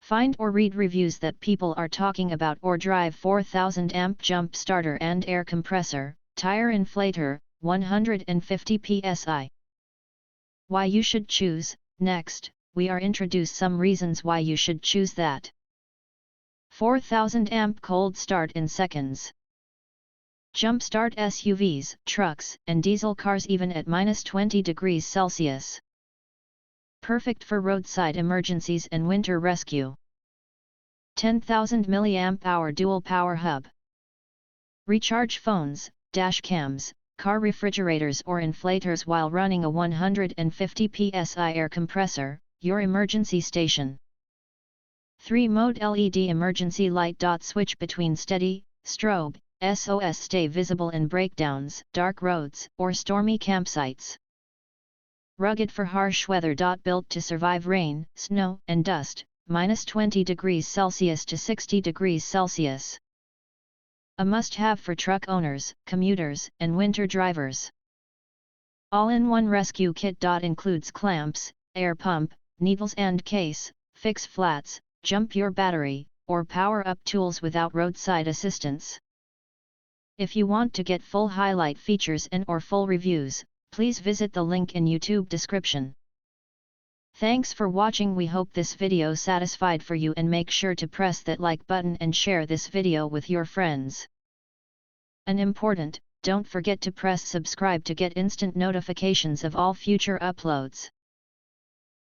Find or read reviews that people are talking about Ordriv 4000A jump starter and air compressor, tire inflator, 150 psi. Why you should choose. Next, we are introduce some reasons why you should choose that. 4000A cold start in seconds. Jumpstart SUVs, trucks, and diesel cars even at -20 degrees Celsius. Perfect for roadside emergencies and winter rescue. 10,000 mAh dual power hub. Recharge phones, dash cams, car refrigerators or inflators while running a 150 psi air compressor, your emergency station. 3-mode LED emergency light. Switch between steady, strobe, SOS stay visible in breakdowns, dark roads, or stormy campsites. Rugged for harsh weather. Built to survive rain, snow, and dust, -20 degrees Celsius to 60 degrees Celsius. A must-have for truck owners, commuters, and winter drivers. All-in-one rescue kit. Includes clamps, air pump, needles and case, fix flats, jump your battery, or power-up tools without roadside assistance. If you want to get full highlight features and or full reviews, please visit the link in YouTube description. Thanks for watching. We hope this video satisfied for you, and make sure to press that like button and share this video with your friends. And important, don't forget to press subscribe to get instant notifications of all future uploads.